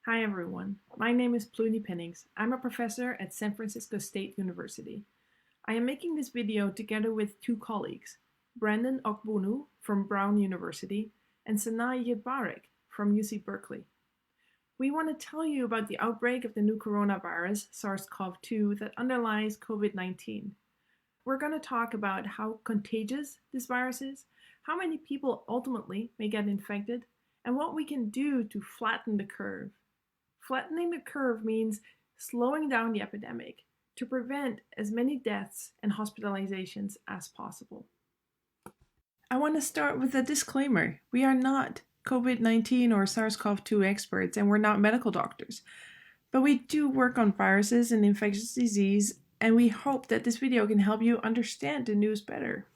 Hi everyone, my name is Pluni Pennings. I'm a professor at San Francisco State University. I am making this video together with two colleagues, Brandon Okbunu from Brown University and Sanaa Yitbarek from UC Berkeley. We want to tell you about the outbreak of the new coronavirus, SARS-CoV-2, that underlies COVID-19. We're going to talk about how contagious this virus is, how many people ultimately may get infected, and what we can do to flatten the curve. Flattening the curve means slowing down the epidemic to prevent as many deaths and hospitalizations as possible. I want to start with a disclaimer. We are not COVID-19 or SARS-CoV-2 experts, and we're not medical doctors. But we do work on viruses and infectious disease, and we hope that this video can help you understand the news better.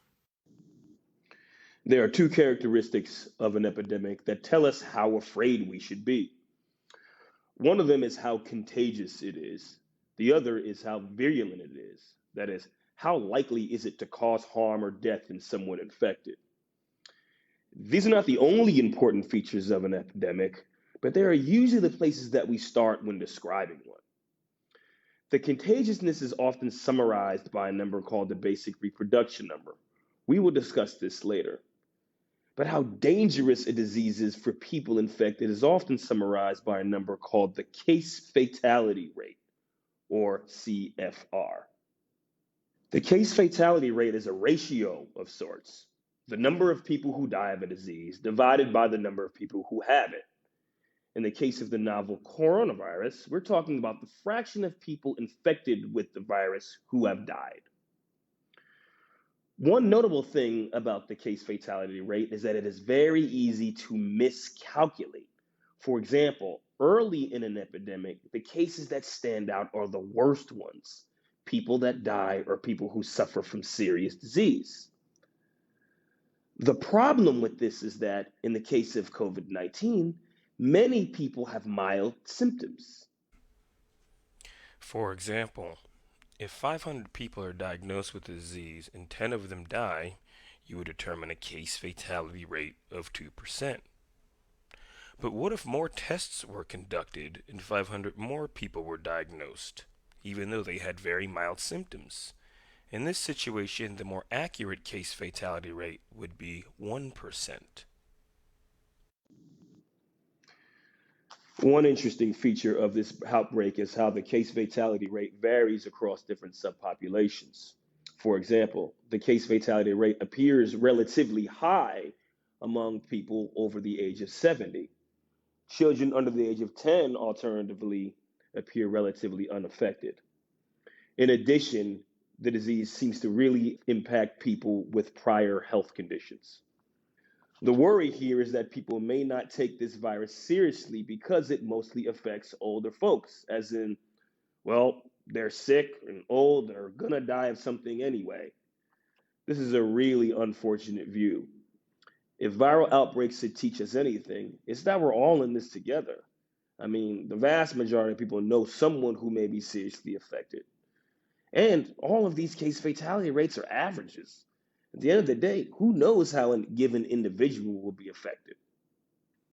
There are two characteristics of an epidemic that tell us how afraid we should be. One of them is how contagious it is. The other is how virulent it is. That is, how likely is it to cause harm or death in someone infected? These are not the only important features of an epidemic, but they are usually the places that we start when describing one. The contagiousness is often summarized by a number called the basic reproduction number. We will discuss this later. But how dangerous a disease is for people infected is often summarized by a number called the case fatality rate, or CFR. The case fatality rate is a ratio of sorts, the number of people who die of a disease divided by the number of people who have it. In the case of the novel coronavirus, we're talking about the fraction of people infected with the virus who have died. One notable thing about the case fatality rate is that it is very easy to miscalculate. For example, early in an epidemic, the cases that stand out are the worst ones, people that die or people who suffer from serious disease. The problem with this is that in the case of COVID-19, many people have mild symptoms. For example, if 500 people are diagnosed with the disease and 10 of them die, you would determine a case fatality rate of 2%. But what if more tests were conducted and 500 more people were diagnosed, even though they had very mild symptoms? In this situation, the more accurate case fatality rate would be 1%. One interesting feature of this outbreak is how the case fatality rate varies across different subpopulations. For example, the case fatality rate appears relatively high among people over the age of 70. Children under the age of 10, alternatively, appear relatively unaffected. In addition, the disease seems to really impact people with prior health conditions. The worry here is that people may not take this virus seriously because it mostly affects older folks, as in, well, they're sick and old, they're gonna die of something anyway. This is a really unfortunate view. If viral outbreaks should teach us anything, it's that we're all in this together. I mean, the vast majority of people know someone who may be seriously affected. And all of these case fatality rates are averages. At the end of the day, who knows how a given individual will be affected?